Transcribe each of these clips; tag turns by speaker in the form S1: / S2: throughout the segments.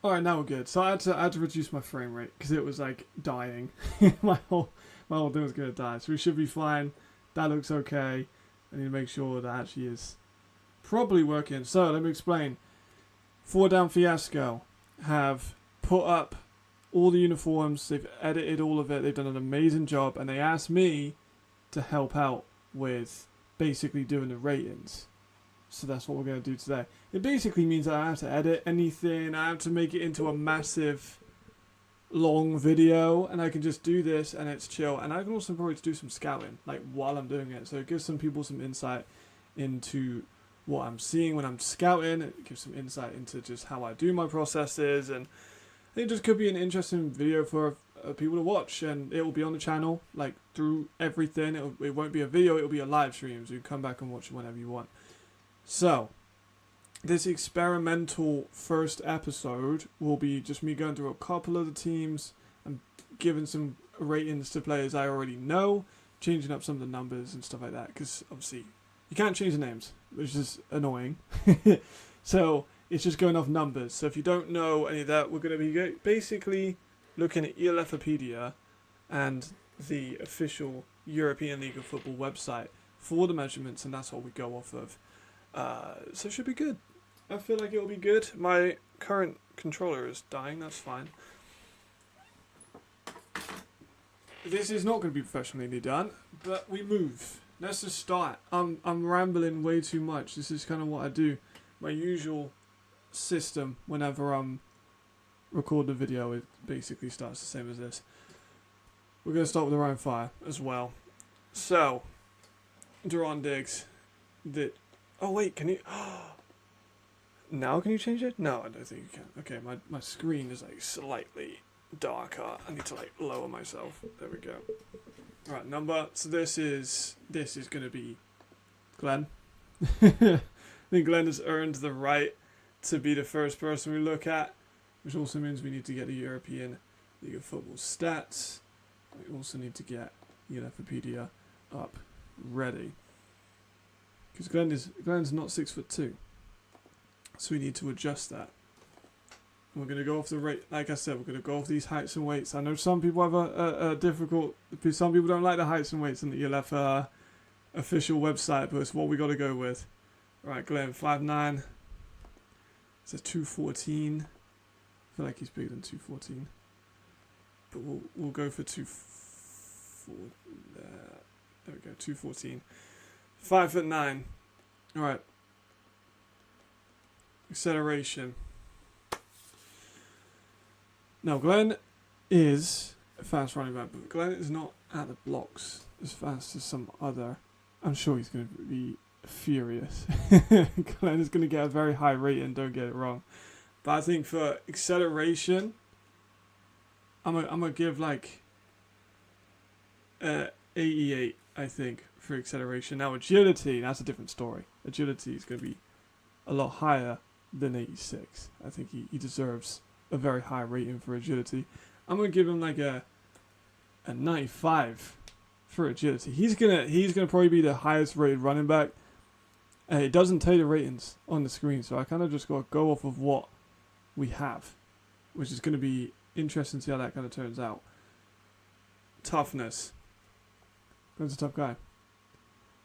S1: Alright, now we're good. So I had to reduce my frame rate because it was like dying. my whole thing was gonna die. So we should be fine. That looks okay. I need to make sure that actually is probably working. So let me explain. 4 Down Fiasco have put up all the uniforms. They've edited all of it. They've done an amazing job, and they asked me to help out with basically doing the ratings. So that's what we're going to do today. It basically means that I have to edit anything. I have to make it into a massive, long video. And I can just do this and it's chill. And I can also probably do some scouting, like, while I'm doing it. So it gives some people some insight into what I'm seeing when I'm scouting. It gives some insight into just how I do my processes. And I think it just could be an interesting video for people to watch. And it will be on the channel, like, through everything. It won't be a video. It will be a live stream. So you can come back and watch it whenever you want. So, this experimental first episode will be just me going through a couple of the teams and giving some ratings to players I already know, changing up some of the numbers and stuff like that, because obviously you can't change the names, which is annoying. So, it's just going off numbers. So if you don't know any of that, we're going to be basically looking at ELFopedia and the official European League of Football website for the measurements, and that's what we go off of. So it should be good. I feel like it'll be good. My current controller is dying, that's fine. This is not going to be professionally done, but we move. Let's just start. I'm rambling way too much. This is kind of what I do. My usual system whenever I'm recording a video, it basically starts the same as this. We're going to start with the Ryan Fire as well. So, Duran Diggs. Oh wait, can you... Now can you change it? No, I don't think you can. Okay, my screen is like slightly darker. I need to like lower myself. There we go. Alright, number. So this is going to be Glenn. I think Glenn has earned the right to be the first person we look at, which also means we need to get the European League of Football stats. We also need to get ELFopedia up ready. Because Glenn's not 6'2", so we need to adjust that. And we're going to go off the rate, like I said, we're going to go off these heights and weights. I know some people have a difficult, some people don't like the heights and weights on the ELF official website, but it's what we got to go with. Right, Glenn, 5'9", it's a 214. I feel like he's bigger than 214, but we'll go for 214. There we go, 214. 5'9". Alright. Acceleration. Now, Glenn is a fast running back, but Glenn is not at the blocks as fast as some other. I'm sure he's going to be furious. Glenn is going to get a very high rating, don't get it wrong. But I think for acceleration, I'm gonna give like 88, I think, for acceleration. Now agility, that's a different story. Agility is going to be a lot higher than 86. I think he deserves a very high rating for agility. I'm going to give him like a 95 for agility. He's gonna probably be the highest rated running back. It doesn't tell you the ratings on the screen, so I kind of just got to go off of what we have, which is going to be interesting to see how that kind of turns out. Toughness. Glenn's a tough guy.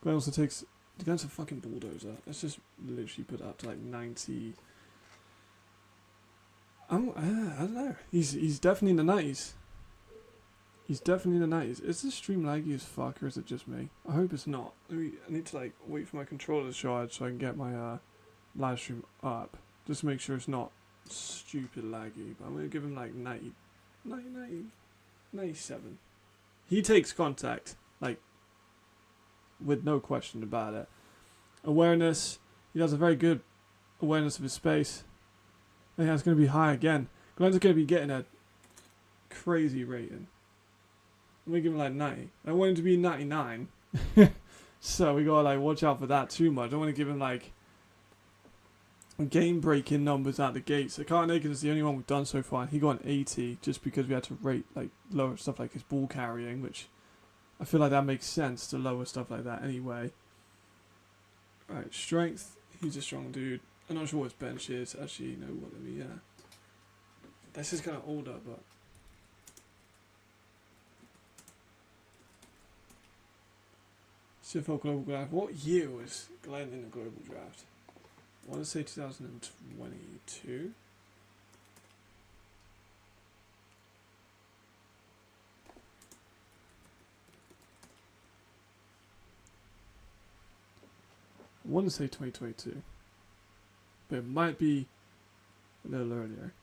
S1: Glenn also takes... Glenn's a fucking bulldozer. Let's just literally put it up to like 90. I don't know. He's definitely in the 90s. He's definitely in the 90s. Is this stream laggy as fuck, or is it just me? I hope it's not. I need to like wait for my controller to charge so I can get my live stream up. Just to make sure it's not stupid laggy. But I'm going to give him like 97. He takes contact, like, with no question about it. Awareness. He has a very good awareness of his space. I think that's going to be high again. Glenn's going to be getting a crazy rating. I'm going to give him like 90. I want him to be 99. So we got to like watch out for that too much. I want to give him like game breaking numbers out the gate. So Carl Naked is the only one we've done so far. He got an 80 just because we had to rate like lower stuff like his ball carrying, which I feel like that makes sense to lower stuff like that anyway. Alright, strength. He's a strong dude. I'm not sure what his bench is. Actually, you know what, let me This is kind of older, but CFL Global Draft. What year was Glenn in the Global Draft? I want to say 2022. I want to say 2022, but it might be a little earlier.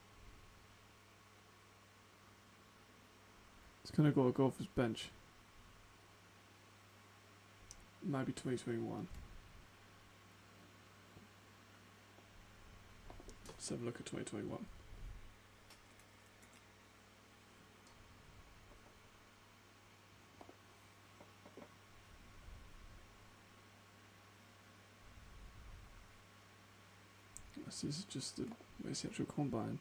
S1: It's gonna go off his bench. It might be 2021. Let's have a look at 2021. This is just the actual combine.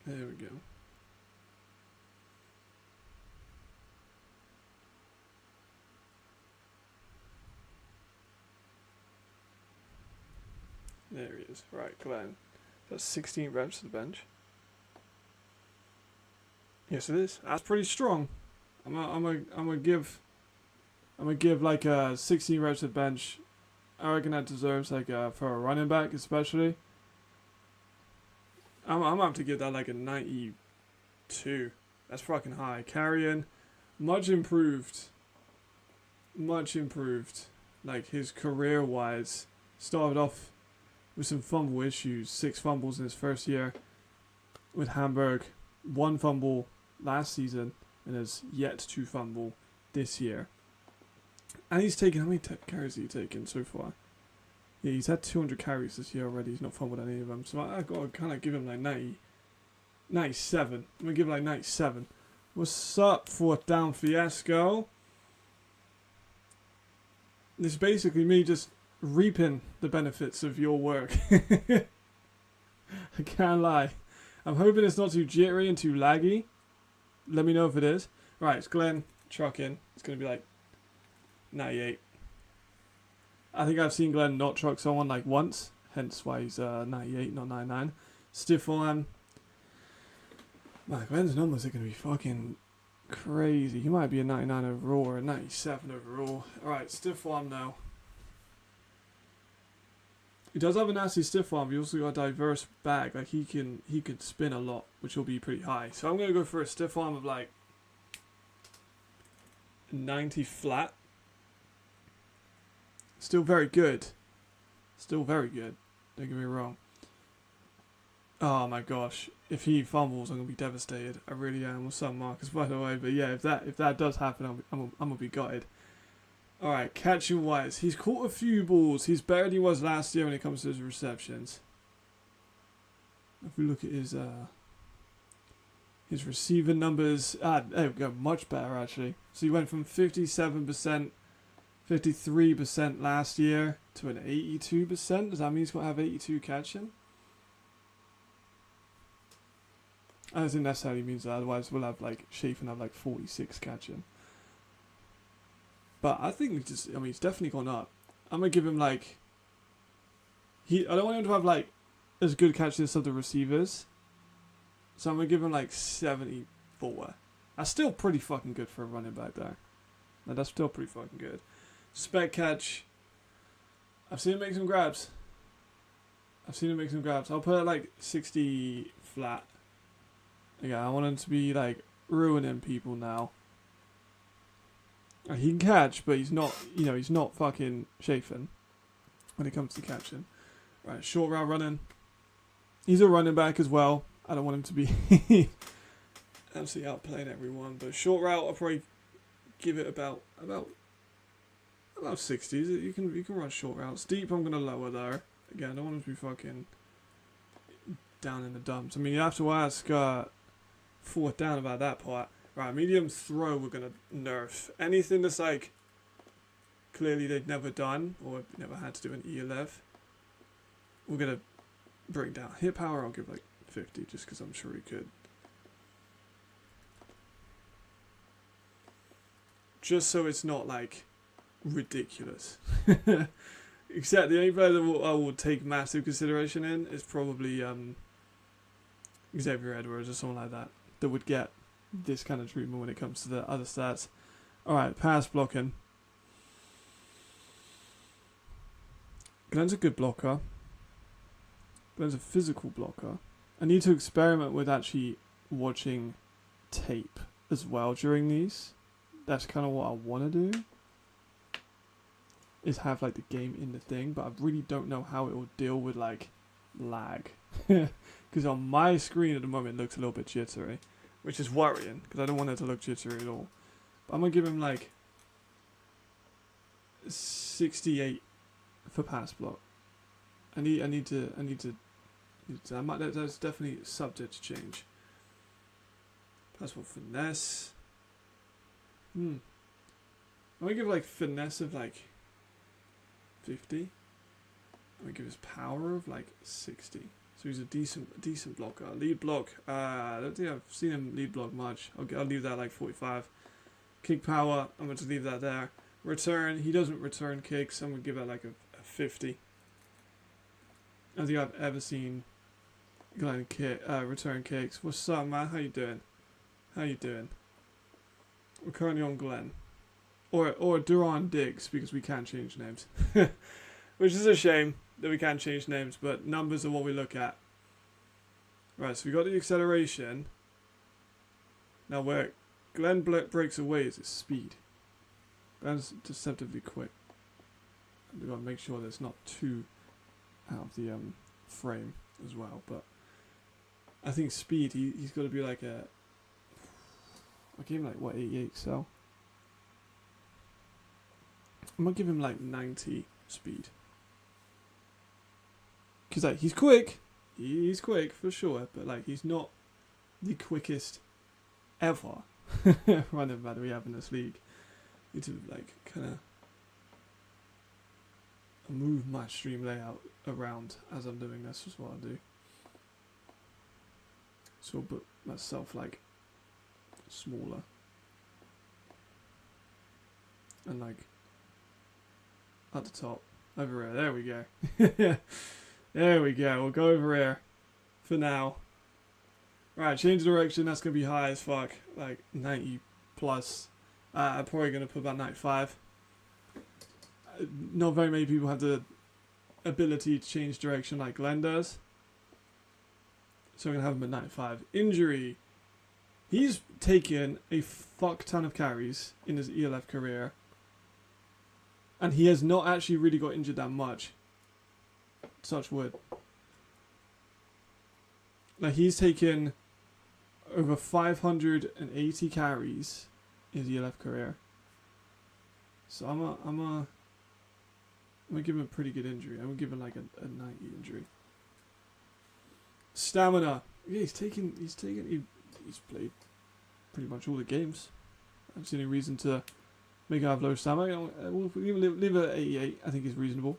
S1: There we go. There he is. Right, Glenn. That's 16 reps to the bench. Yes, it is. That's pretty strong. I'm gonna give like 16 reps to the bench. I reckon that deserves like for a running back especially. I'm gonna have to give that like a 92. That's fucking high. Carrying, much improved. Much improved. Like his career wise, started off with some fumble issues. 6 fumbles in his first year with Hamburg. 1 fumble last season and has yet to fumble this year. And he's taken, how many carries has he taken so far? Yeah, he's had 200 carries this year already. He's not fumbled any of them. So I've got to kind of give him like 97. I'm going to give him like 97. What's up, 4th down fiasco? This is basically me just reaping the benefits of your work. I can't lie. I'm hoping it's not too jittery and too laggy. Let me know if it is. Right, it's Glenn trucking. It's going to be like 98. I think I've seen Glenn not truck someone like once, hence why he's 98, not 99. Stiff arm. Man, Glenn's numbers are going to be fucking crazy. He might be a 99 overall or a 97 overall. Alright, stiff arm now. He does have a nasty stiff arm, but he also got a diverse bag. Like he could spin a lot, which will be pretty high. So I'm going to go for a stiff arm of like 90 flat. Still very good. Still very good. Don't get me wrong. Oh my gosh. If he fumbles, I'm going to be devastated. I really am. What's up, Marcus, by the way? But yeah, if that does happen, I'm going to be gutted. Alright, catching wise. He's caught a few balls. He's better than he was last year when it comes to his receptions. If we look at his receiving numbers. There we go. Much better, actually. So he went from 57%, 53% last year to an 82%. Does that mean he's got to have 82 catching? I don't think necessarily means that. Otherwise, we'll have like Chafin have like 46 catching. But I think he's definitely gone up. I'm gonna give him like I don't want him to have like as good catches as other receivers. So I'm gonna give him like 74. That's still pretty fucking good for a running back there. No, that's still pretty fucking good. Spec catch. I've seen him make some grabs. I'll put it like 60 flat. Yeah, I want him to be like ruining people now. He can catch, but he's not, he's not fucking chafing when it comes to catching. Right, short route running. He's a running back as well. I don't want him to be absolutely outplaying everyone, but short route, I'll probably give it about 60s. You can run short routes. Deep, I'm gonna lower there. Again, I don't want him to be fucking down in the dumps. I mean, you have to ask 4th down about that part. Right, medium throw we're going to nerf. Anything that's like clearly they've never done or never had to do an E11, we're going to bring down. Hit power I'll give like 50 just because I'm sure he could. just so it's not like ridiculous. Except the only player that I will take massive consideration in is probably Xavier Edwards or someone like that would get this kind of treatment when it comes to the other stats. Alright, pass blocking. Glenn's a good blocker. Glenn's a physical blocker. I need to experiment with actually watching tape as well during these. That's kind of what I want to do. Is have like the game in the thing, but I really don't know how it will deal with like lag. Because on my screen at the moment it looks a little bit jittery, which is worrying because I don't want it to look jittery at all. But I'm gonna give him like 68 for pass block. I need to. That's definitely subject to change. Pass block finesse. I'm gonna give like finesse of like 50. I'm gonna give his power of like 60. So he's a decent blocker. Lead block. I don't think I've seen him lead block much. I'll leave that like 45. Kick power. I'm going to leave that there. Return. He doesn't return kicks. I'm going to give that like a 50. I don't think I've ever seen Glenn return kicks. What's up, man? How you doing? We're currently on Glenn. Or Duran Diggs, because we can't change names. Which is a shame that we can't change names, but numbers are what we look at. Right, so we got the acceleration. Now where Glenn breaks away is his speed. Glenn's deceptively quick. We've got to make sure that it's not too out of the frame as well, but I think speed, he's got to be like a... I gave him like, what, 88 cell? I'm going to give him like 90 speed. Because like, he's quick for sure, but like he's not the quickest ever running back that we have in this league. Need to like kind of move my stream layout around as I'm doing this is what I do. So I'll put myself like smaller and like at the top over here. There we go. There we go. We'll go over here for now. Right, change direction. That's going to be high as fuck. Like 90 plus. I'm probably going to put about 95. Not very many people have the ability to change direction like Glenn does. So I'm going to have him at 95. Injury. He's taken a fuck ton of carries in his ELF career. And he has not actually really got injured that much. Such wood. Like he's taken over 580 carries in his ELF career. So I'm gonna give him a pretty good injury. I'm gonna give him like a 90 injury. Stamina. Yeah, he's played pretty much all the games. I don't see any reason to make him have low stamina. We'll leave it at 88. I think is reasonable.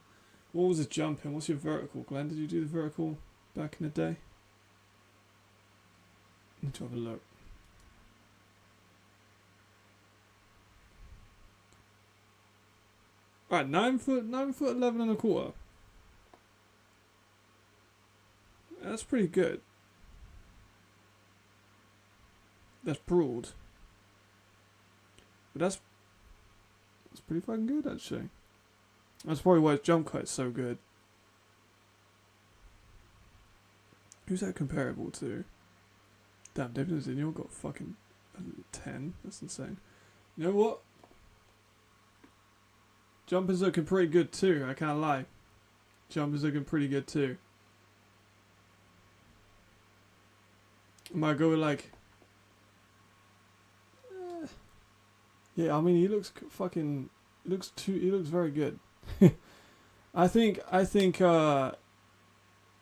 S1: What was his jumping? What's your vertical, Glenn? Did you do the vertical back in the day? Need to have a look. Alright, 9 foot 11 and a quarter. That's pretty good. That's broad. But that's pretty fucking good actually. That's probably why his jump cut is so good. Who's that comparable to? Damn, David Zinio got fucking 10. That's insane. You know what? Jumping's looking pretty good too, I can't lie. Jumping's looking pretty good too. I might go with like... yeah, I mean he looks fucking... He looks very good. I think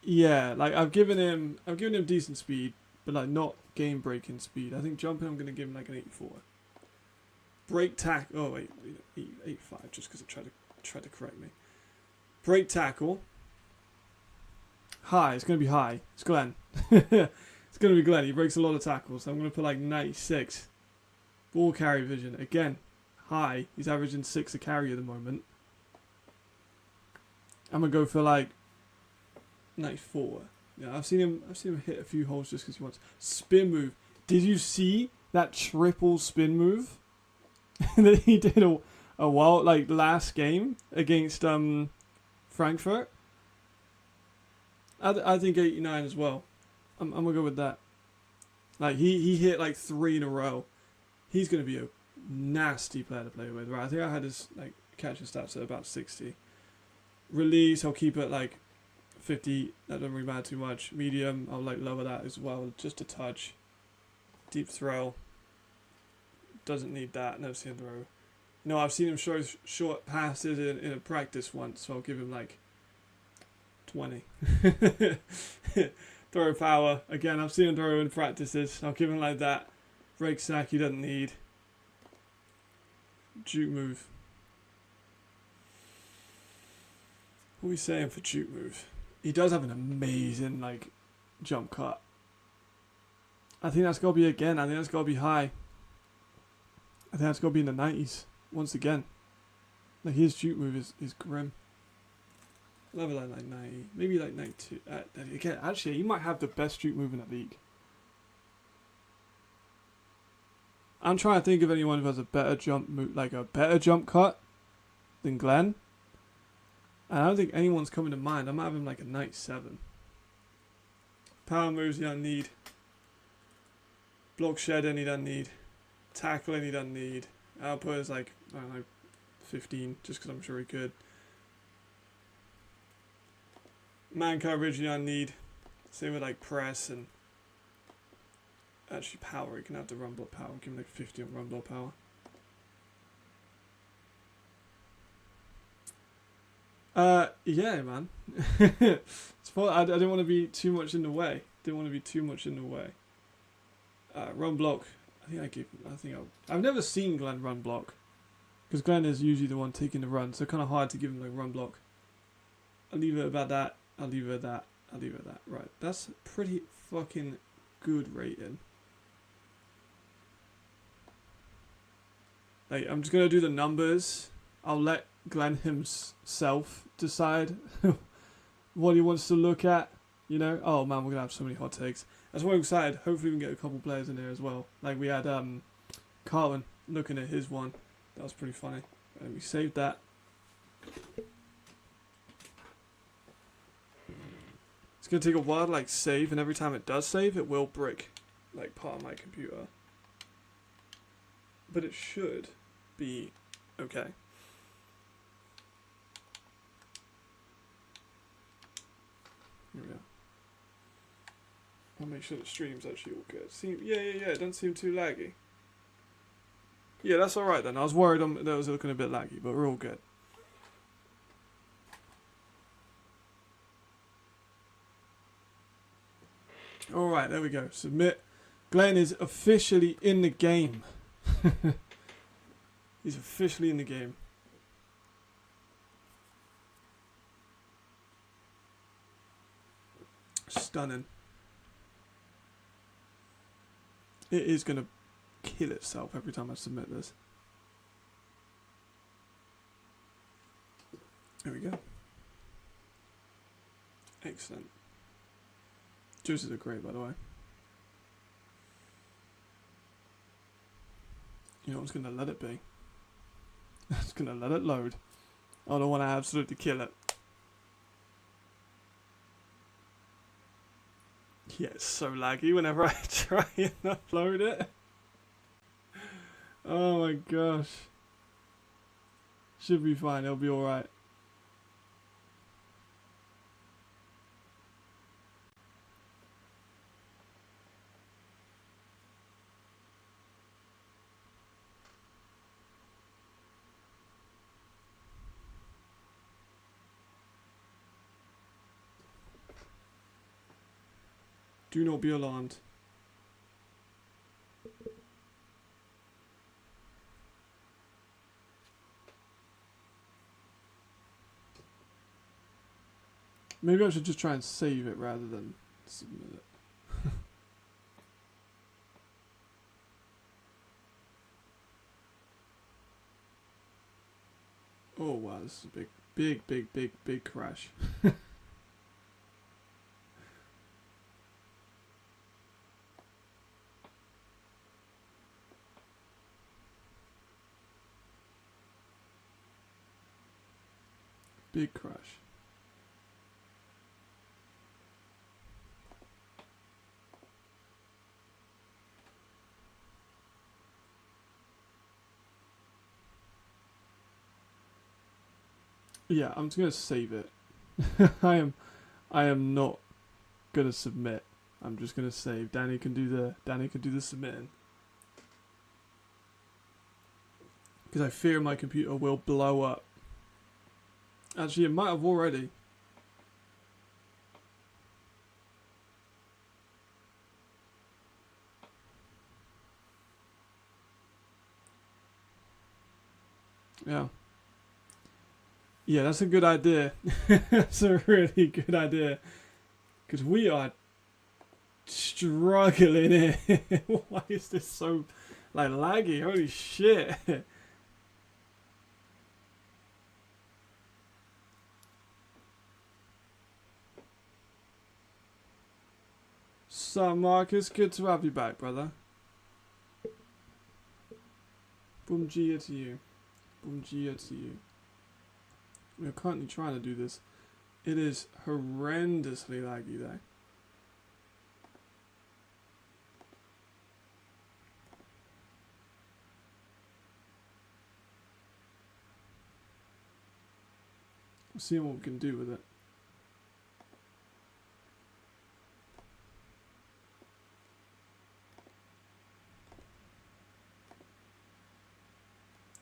S1: yeah, like I've given him decent speed, but like not game breaking speed. I think jumping I'm gonna give him like an 84. Break tackle. Oh wait, 85 just because it tried to correct me. Break tackle. High. It's gonna be high. It's Glenn. It's gonna be Glenn. He breaks a lot of tackles. So I'm gonna put like 96. Ball carry vision again. high. He's averaging 6 a carry at the moment. I'm gonna go for like 94. Yeah, I've seen him hit a few holes just because he wants spin move. Did you see that triple spin move that he did a while last game against Frankfurt? I think 89 as well. I'm gonna go with that. Like he hit like 3 in a row. He's gonna be a nasty player to play with, right? I think I had his like catching stats at about 60. Release, I'll keep it like 50. That doesn't really matter too much. Medium, I'll like lower that as well, just a touch. Deep throw, doesn't need that. Never seen him throw. No, I've seen him show short passes in a practice once, so I'll give him like 20. Throw power, again, I've seen him throw in practices. I'll give him like that. Break sack, he doesn't need. Juke move. What are we saying for juke move? He does have an amazing like jump cut. I think that's gotta be again. I think that's gotta be high. I think that's gotta be in the 90s once again. Like his juke move is grim. Level like 90, maybe like 92. Again, actually, he might have the best juke move in the league. I'm trying to think of anyone who has a better jump move, like a better jump cut than Glenn. And I don't think anyone's coming to mind. I might have him like a 97. Power moves he doesn't need. Block shedding he doesn't need. Tackling he doesn't need. Output is like, I don't know, 15, just because I'm sure he could. Man coverage he doesn't need. Same with like press and actually power. He can have the run block power. Give him like 50 on run block power. Yeah, man. I didn't want to be too much in the way. Run block. I've never seen Glenn run block, because Glenn is usually the one taking the run, so kind of hard to give him like run block. I'll leave it about that. Right, that's pretty fucking good rating. Like, I'm just gonna do the numbers. I'll let Glenn himself decide what he wants to look at. You know, oh man, we're gonna have so many hot takes. That's why I'm excited. Hopefully we can get a couple players in there as well. Like we had Carlin looking at his one. That was pretty funny. And we saved that. It's gonna take a while to like save, and every time it does save, it will brick like part of my computer. But it should be okay. Here we go. I'll make sure the stream's actually all good. Yeah, it doesn't seem too laggy. Yeah, that's alright then. I was worried that it was looking a bit laggy, but we're all good. Alright, there we go. Submit. Glenn is officially in the game. He's officially in the game. Stunning. It is going to kill itself every time I submit this. There we go. Excellent. Juices are great, by the way. You know, I'm just going to let it be. I'm just going to let it load. I don't want to absolutely kill it. Yeah, it's so laggy whenever I try and upload it. Oh my gosh. Should be fine, it'll be alright. Do not be alarmed. Maybe I should just try and save it rather than submit it. Oh wow, this is a big crash. Big crash. Yeah, I'm just gonna save it. I am not gonna submit. I'm just gonna save. Danny can do the submitting. Because I fear my computer will blow up. Actually, it might have already. Yeah. Yeah, that's a good idea. That's a really good idea. Because we are struggling here. Why is this so like laggy? Holy shit. So Marcus, good to have you back, brother. Boom Gia to you. Boom Gia to you. We're currently trying to do this. It is horrendously laggy though. We'll see what we can do with it.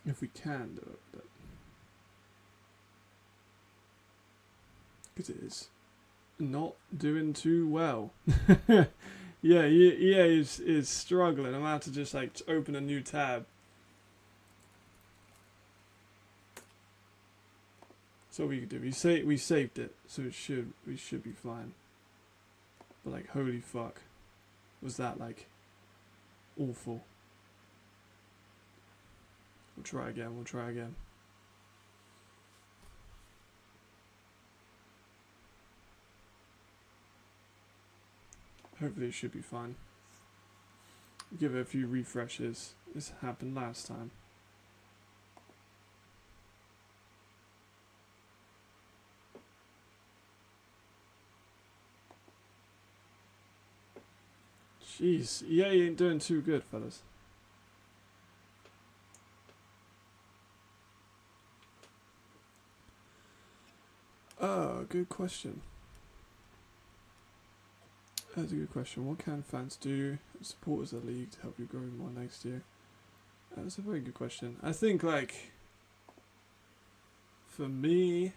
S1: If we can do it, but because it is not doing too well. Yeah, EA is struggling. I'm about to just like open a new tab. So we could do. We saved it, so we should be fine. But like, holy fuck, was that like awful? We'll try again. We'll try again. Hopefully it should be fine. Give it a few refreshes. This happened last time. Jeez, EA ain't doing too good, fellas. Oh, good question. That's a good question. What can fans do, supporters of the league, to help you grow more next year? That's a very good question. I think, like, for me,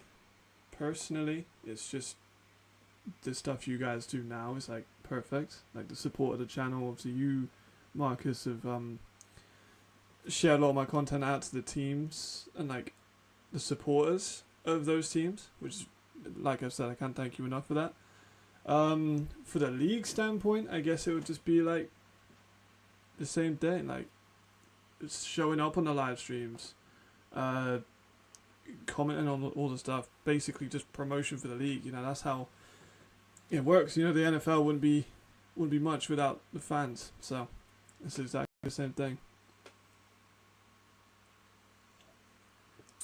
S1: personally, it's just the stuff you guys do now is, like, perfect. Like, the support of the channel. Obviously, you, Marcus, have shared a lot of my content out to the teams and, like, the supporters of those teams, which is, like I said, I can't thank you enough for that. For the league standpoint, I guess it would just be like the same thing, like it's showing up on the live streams, commenting on all the stuff, basically just promotion for the league. You know, that's how it works. You know, the NFL wouldn't be much without the fans. So it's exactly the same thing.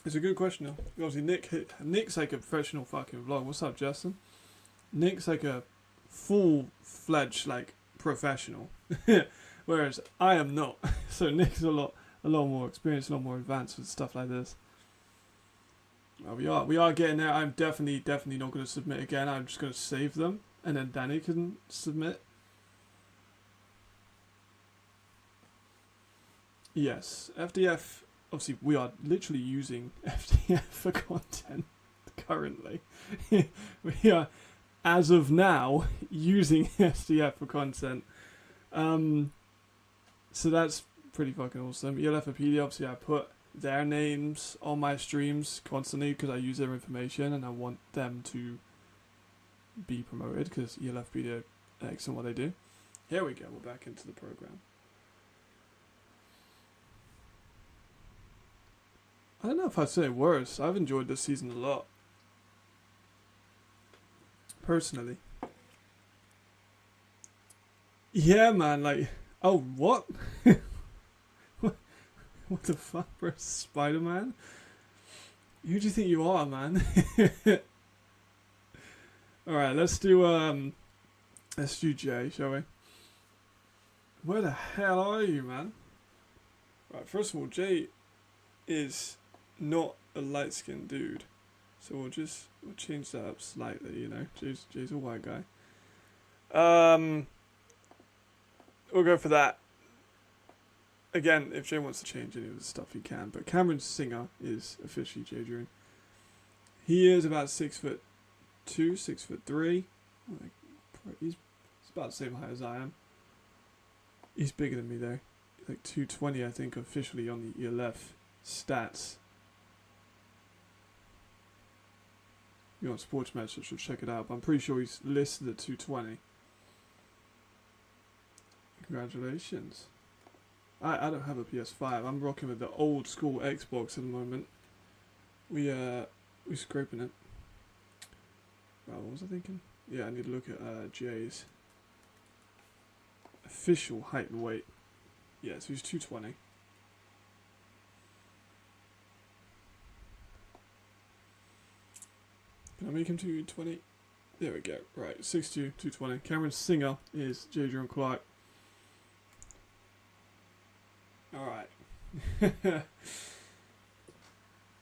S1: It's a good question though. Obviously, Nick's like a professional fucking vlog. What's up, Justin? Nick's like a full-fledged like professional, whereas I am not. So Nick's a lot more experienced, a lot more advanced with stuff like this. Well, we are getting there. I'm definitely not going to submit again. I'm just going to save them, and then Danny can submit. Yes, FDF. Obviously, we are literally using FDF for content currently. We are, as of now, using SDF for content. So that's pretty fucking awesome. ELFpedia, obviously I put their names on my streams constantly because I use their information and I want them to be promoted because ELFpedia are excellent what they do. Here we go, we're back into the program. I don't know if I'd say worse. I've enjoyed this season a lot. Personally. Yeah, man, like... Oh, what? What the fuck, bro? Spider-Man? Who do you think you are, man? Alright, let's do Jay, shall we? Where the hell are you, man? Right, first of all, Jay is not a light-skinned dude. So we'll change that up slightly, you know. Jay's a white guy. We'll go for that. Again, if Jay wants to change any of the stuff, he can. But Cameron Singer is officially Jadrian. He is about 6'2", 6'3". He's about the same height as I am. He's bigger than me though. Like 220, I think, officially on the ELF stats. You want Sports Match, I should check it out. But I'm pretty sure he's listed at 220. Congratulations. I don't have a PS5. I'm rocking with the old school Xbox at the moment. We're scraping it. Wow, what was I thinking? Yeah, I need to look at Jay's official height and weight. Yeah, so he's 220. Can I make him 220? There we go. Right, 6'2", 220. Cameron Singer is Jadrian Clark. Alright. If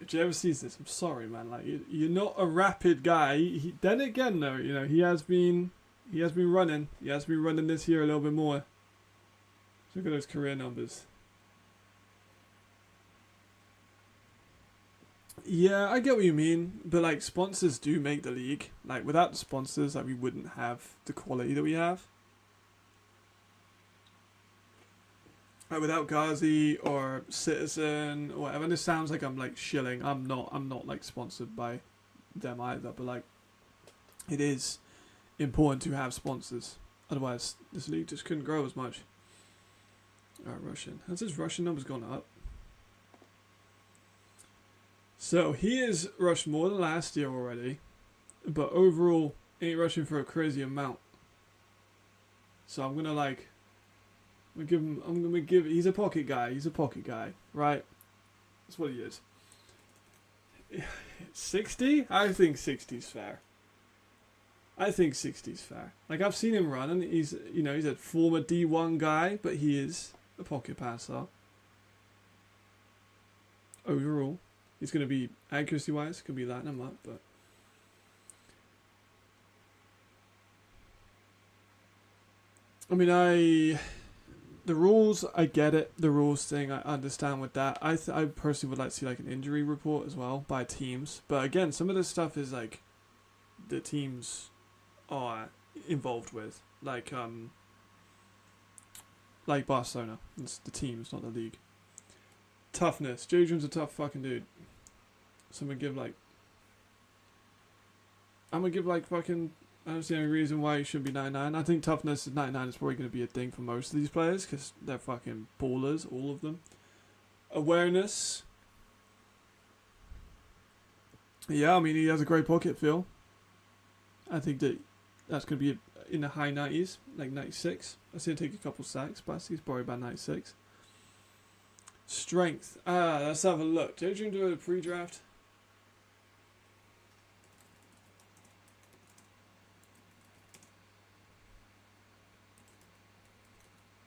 S1: Jay ever sees this, I'm sorry, man. Like, you're not a rapid guy. Then again, though, you know, he has been running. He has been running this year a little bit more. Look at those career numbers. Yeah, I get what you mean, but like sponsors do make the league. Like without the sponsors, like we wouldn't have the quality that we have. Like without Ghazi or Citizen or whatever. And this sounds like I'm like shilling. I'm not like sponsored by them either. But like, it is important to have sponsors. Otherwise, this league just couldn't grow as much. Alright, Russian. Has his Russian numbers gone up? So he is rushed more than last year already, but overall ain't rushing for a crazy amount. So I'm gonna give. He's a pocket guy. He's a pocket guy, right? That's what he is. 60? I think 60's fair. I think 60's fair. Like I've seen him run, and he's a former D1 guy, but he is a pocket passer. Overall. He's going to be, accuracy-wise, could be lighting him up, but... I mean, the rules, I get it. The rules thing, I understand with that. I personally would like to see, like, an injury report as well by teams. But again, some of this stuff is, like, the teams are involved with. Like Barcelona. It's the teams, not the league. Toughness. Jadrian's a tough fucking dude. So I'm gonna give like fucking, I don't see any reason why he should be 99. I think toughness at 99 is probably going to be a thing for most of these players because they're fucking ballers, all of them. Awareness. Yeah, I mean, he has a great pocket feel. I think that's going to be in the high 90s, like 96. I see him take a couple sacks, but I see he's probably about 96. Strength. Let's have a look. Did you do a pre-draft?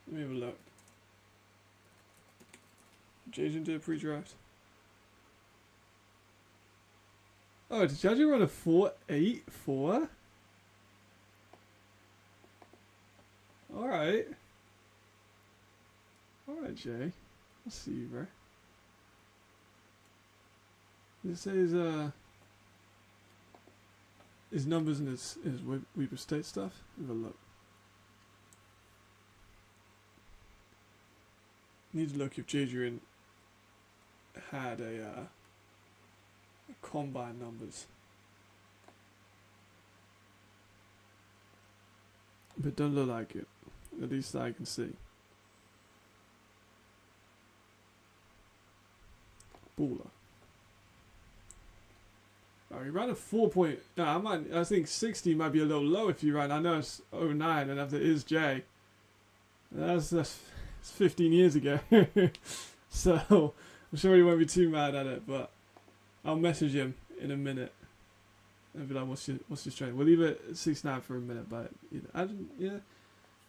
S1: Let me have a look. Jason did a pre-draft. Oh, did Jason run a 4.84? Alright. Alright, Jay. I'll see you, bro. This says, his numbers and his Weber State stuff. Have a look. Need to look if Jadrian had a combine numbers. But don't look like it. At least I can see. Baller. He ran a 4 point. No, I think 60 might be a little low if you ran. I know it's 09 and after it is J. That's 15 years ago. So I'm sure he won't be too mad at it, but I'll message him in a minute and be like, what's your strength? We'll leave it at 6'9" for a minute, but I mean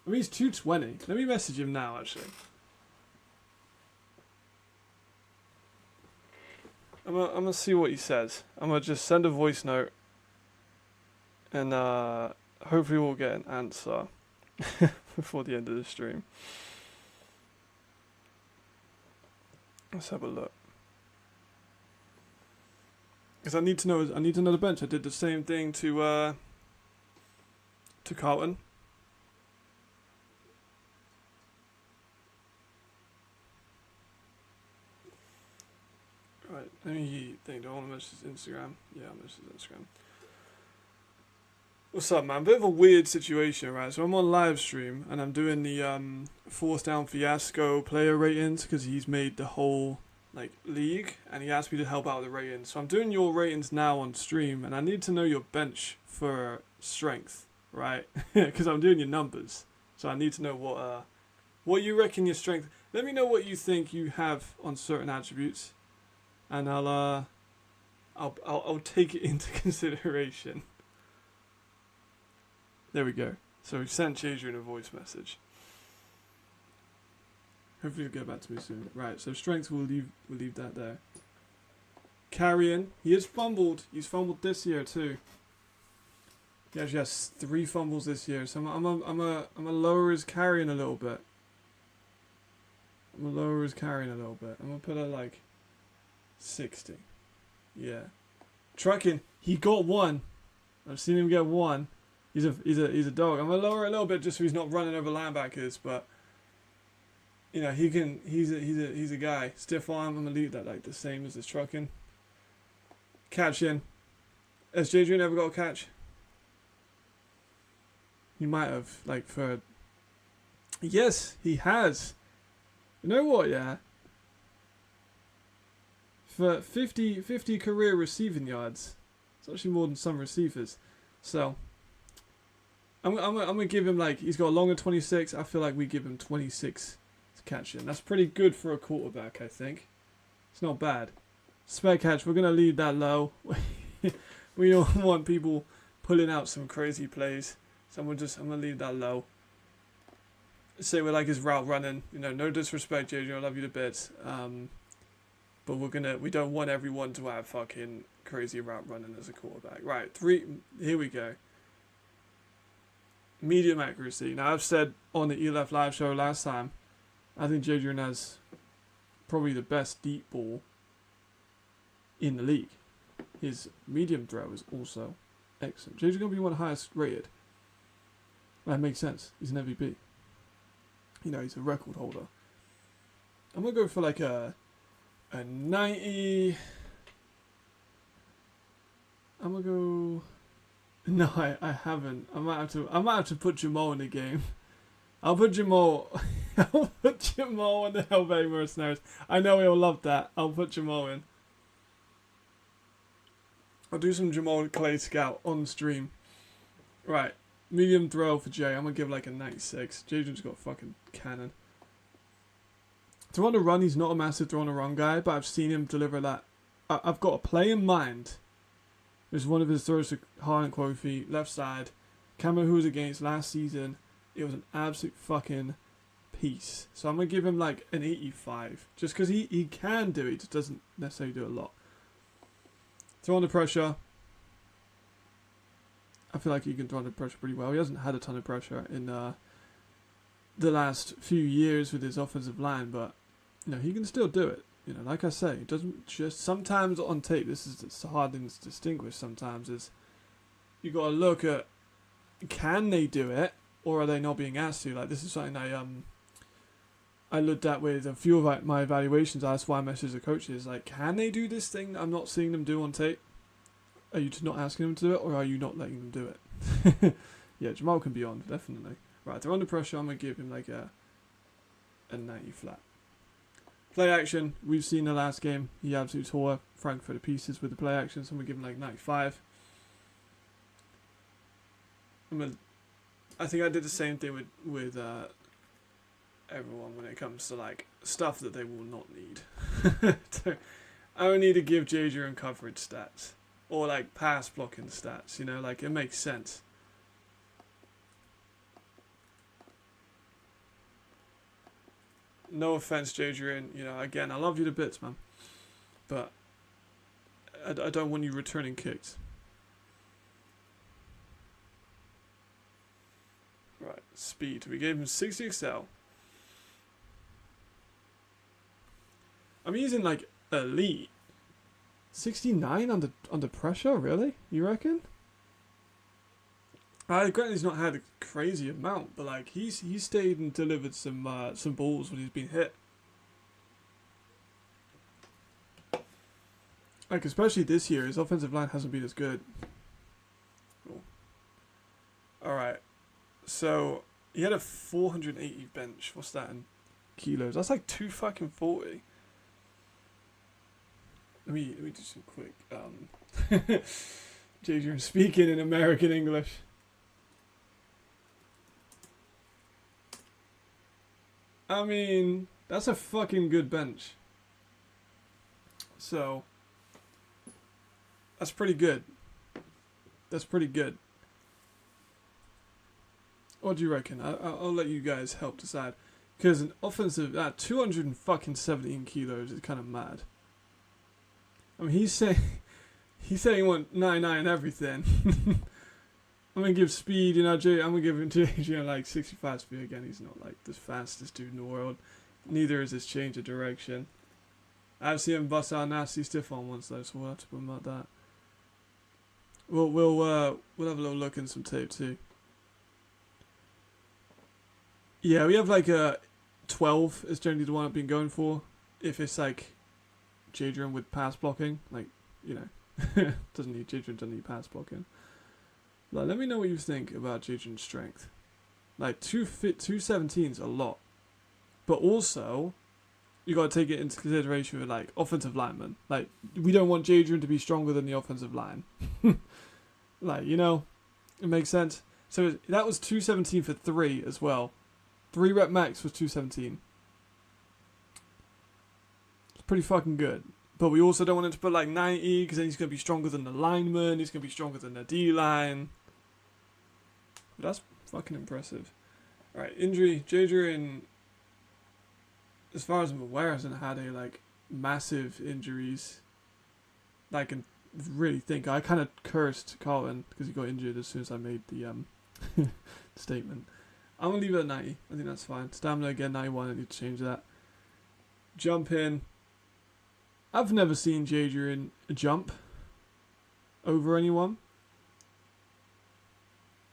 S1: he's 220. Let me message him now actually. I'm gonna see what he says. I'm gonna just send a voice note, and hopefully we'll get an answer before the end of the stream. Let's have a look. Because I need to know the bench. I did the same thing to Carlton. Right, let me think. Do I want to message his Instagram? Yeah, I'll message his Instagram. What's up, man? Bit of a weird situation, right? So I'm on live stream and I'm doing the Fourth Down Fiasco player ratings because he's made the whole league and he asked me to help out with the ratings. So I'm doing your ratings now on stream and I need to know your bench for strength, right? Because I'm doing your numbers. So I need to know what you reckon your strength. Let me know what you think you have on certain attributes. And I'll take it into consideration. There we go. So we sent Chadrian a voice message. Hopefully he'll get back to me soon. Right, so strength we'll leave that there. Carrying, he has fumbled. He's fumbled this year too. He actually has 3 fumbles this year. So I'm a lower his carrying a little bit. I'm gonna lower his carrying a little bit. I'm gonna put it 60. Yeah. Trucking, he got 1. I've seen him get 1. He's a dog. I'm gonna lower it a little bit just so he's not running over linebackers, but he can. He's a guy. Stiff arm. I'm gonna leave that the same as his trucking. Catching. Has Jadrian ever got a catch? He might have for. Yes, he has. You know what? Yeah. For 50 career receiving yards, it's actually more than some receivers. So. I'm gonna give him he's got a longer 26. I feel like we give him 26 to catch him. That's pretty good for a quarterback, I think. It's not bad. Spare catch, we're gonna leave that low. We don't want people pulling out some crazy plays, so I'm gonna leave that low. Say we like his route running. No disrespect, JJ, I love you to bits. But we don't want everyone to have fucking crazy route running as a quarterback. Right, 3. Here we go. Medium accuracy. Now, I've said on the ELF live show last time, I think Jadrian has probably the best deep ball in the league. His medium throw is also excellent. Jadrian's going to be one of the highest rated. That makes sense. He's an MVP. He's a record holder. I'm going to go for a 90. I'm going to go... No, I haven't. I might have to put Jamal in the game. I'll put Jamal in the Hellbay Mercenaries. I know he'll love that. I'll put Jamal in. I'll do some Jamal Clay Scout on stream. Right. Medium throw for Jay. I'm gonna give a 96. Jadrian's got a fucking cannon. Throw on the run, he's not a massive throw on the run guy, but I've seen him deliver that. I've got a play in mind. There's one of his throws to Harlan Kofi, left side. Cameron, who was against last season, it was an absolute fucking piece. So I'm going to give him an 85. Just because he can do it, just doesn't necessarily do a lot. Throw under pressure. I feel like he can throw under pressure pretty well. He hasn't had a ton of pressure in the last few years with his offensive line, but he can still do it. Like I say, it doesn't just sometimes on tape. This is the hard thing to distinguish. Sometimes is you got to look at can they do it or are they not being asked to. This is something I looked at with a few of my evaluations. That's why I messaged the coaches. Can they do this thing that I'm not seeing them do on tape? Are you just not asking them to do it, or are you not letting them do it? Yeah, Jamal can be on definitely. Right, they're under pressure. I'm gonna give him a 90 flat. Play action, we've seen the last game. He absolutely tore Frankfurt to pieces with the play action, so I'm going to give him like 95. I think I did the same thing with everyone when it comes to like stuff that they will not need. I don't need to give JJ and coverage stats or like pass blocking stats, you know, like it makes sense. No offense, JJ, you know, again, I love you to bits, man, but I don't want you returning kicks. Right, speed. We gave him 60 excel. I'm using like elite. 69 under pressure, really? You reckon? Granted, he's not had a crazy amount, but like he's stayed and delivered some balls when he's been hit. Like especially this year, his offensive line hasn't been as good. Cool. All right, so he had a 480 bench. What's that in kilos? That's like 240. Let me do some quick. JJ speaking in American English. I mean, that's a fucking good bench. So, that's pretty good. That's pretty good. What do you reckon? I'll let you guys help decide. Because an offensive at 217 kilos is kind of mad. I mean, he's saying he want 99 everything. I'm gonna give speed, you know. I'm gonna give him to like 65 speed again. He's not like the fastest dude in the world. Neither is his change of direction. I've seen him bust out a nasty stiff on once though, so we'll have to put him like that. We'll have a little look in some tape too. Yeah, we have like a 12 is generally the one I've been going for. If it's like Jadrian with pass blocking, like, you know, Jadrian doesn't need pass blocking. Like, let me know what you think about Jadrian's strength. Like 217 is a lot, but also you got to take it into consideration with like offensive linemen. Like, we don't want Jadrian to be stronger than the offensive line. Like, you know, it makes sense. So that was 217 for 3 as well. 3 rep max was 217. It's pretty fucking good. But we also don't want him to put like 90 because then he's going to be stronger than the lineman. He's going to be stronger than the D-line. But that's fucking impressive. Alright, injury. Jadrian, as far as I'm aware, hasn't had any like massive injuries that I can really think. I kind of cursed Carlton because he got injured as soon as I made the statement. I'm going to leave it at 90. I think that's fine. Stamina again, 91. I need to change that. Jump in. I've never seen Jadrian jump over anyone.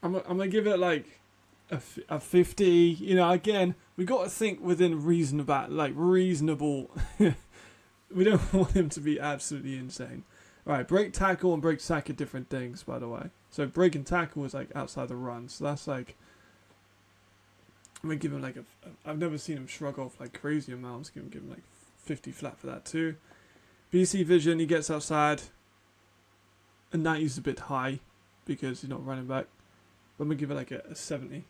S1: I'm going to give it like a 50. You know, again, we got to think within reasonable. We don't want him to be absolutely insane. Alright, break tackle and break sack are different things, by the way. So break and tackle is like outside the run. So that's like, I'm going to give him like I've never seen him shrug off like crazy amounts. Give him like 50 flat for that too. BC vision, he gets outside. And 90 is a bit high because he's not running back. But I'm going to give it like a 70.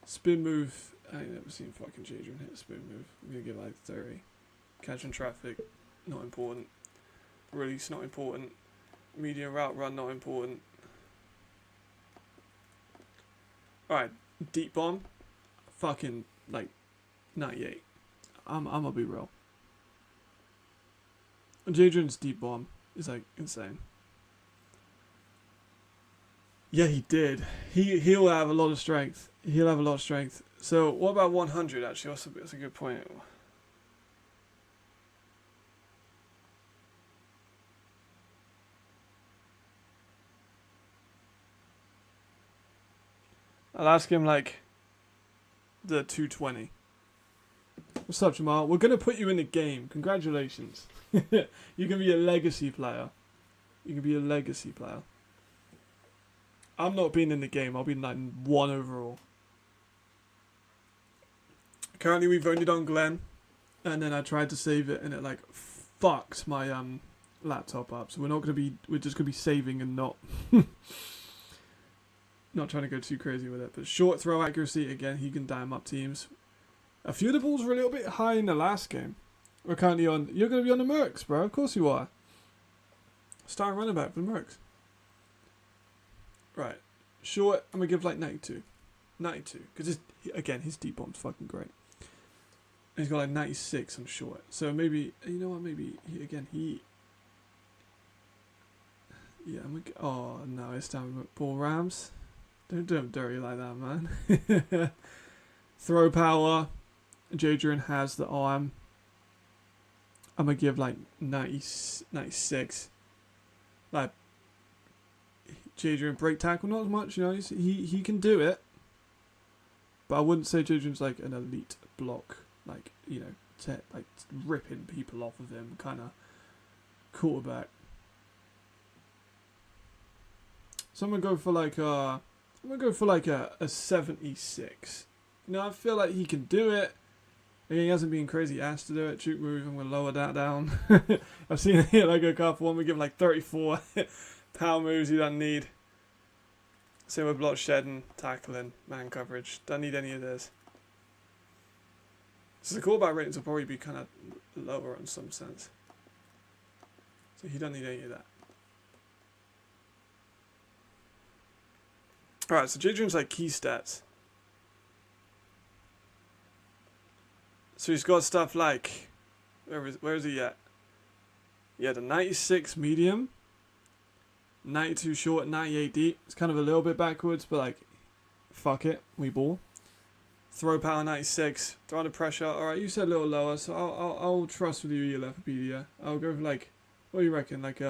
S1: Spin move, I ain't never seen fucking Jadrian hit a spin move. I'm going to give it like 30. Catching traffic, not important. Release, not important. Medium route run, not important. Alright, deep bomb, fucking like 98. I'm gonna be real. Jadrian's deep bomb is like insane. Yeah, he did. He'll have a lot of strength. He'll have a lot of strength. So what about 100 actually? That's a good point. I'll ask him like the 220. What's up, Jamal? We're gonna put you in the game. Congratulations. You can be a legacy player. You can be a legacy player. I'm not being in the game. I'll be like 1 overall. Currently, we've only done Glenn. and then I tried to save it, and it like fucked my laptop up. So we're just gonna be saving and not not trying to go too crazy with it. But short throw accuracy, again, he can dime up teams. A few of the balls were a little bit high in the last game. We're currently on. You're gonna be on the Mercs, bro. Of course you are. Starting running back for the Mercs. Right. Short, I'm going to give like 92. 92. Because, again, his deep bomb's fucking great. And he's got like 96 on short. So maybe, you know what, maybe, he... Yeah, I'm going to... Oh, no, it's down with ball Rams. Don't do him dirty like that, man. Throw power. Jadrian has the arm. I'm going to give like 96. Like, Jadrian break tackle, not as much, you know, he can do it. But I wouldn't say Jadrian's like an elite block, like, you know, like ripping people off of him kind of quarterback. So I'm gonna go for like a 76. You know, I feel like he can do it. Again, he hasn't been crazy ass to do it. Juke move, I'm gonna lower that down. I've seen it hit like a couple. I'm gonna give him like 34 power moves he doesn't need. Same with block shedding, tackling, man coverage. Don't need any of this. So the callback ratings will probably be kind of lower in some sense. So he doesn't need any of that. Alright, so Jadrian's like key stats. So he's got stuff like, where is he at? Yeah, the 96 medium, 92 short, 98 deep. It's kind of a little bit backwards, but like, fuck it, we ball. Throw power 96, throw under pressure. All right, you said a little lower, so I'll trust with you, Leftpedia. I'll go for like, what do you reckon, like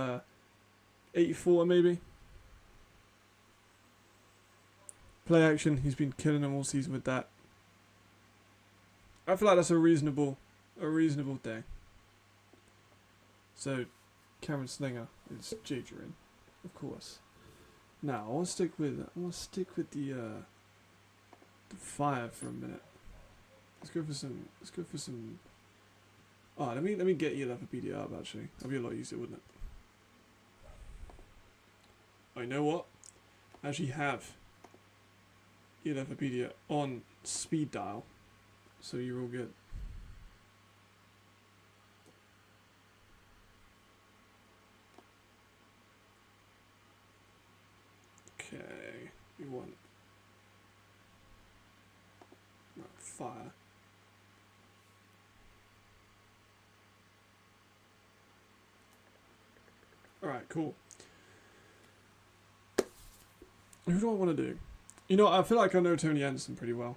S1: 84 maybe. Play action, he's been killing them all season with that. I feel like that's a reasonable thing. So, Cameron Slinger is Jadrian, of course. Now I want to stick with the fire for a minute. Let's go for some. Oh, let me get you Leftpedia up actually. That'd be a lot easier, wouldn't it? Oh, you know what? I actually have Leftpedia on speed dial, so you're all good. Okay, you want fire. Alright, cool. Who do I want to do? You know, I feel like I know Tony Anderson pretty well.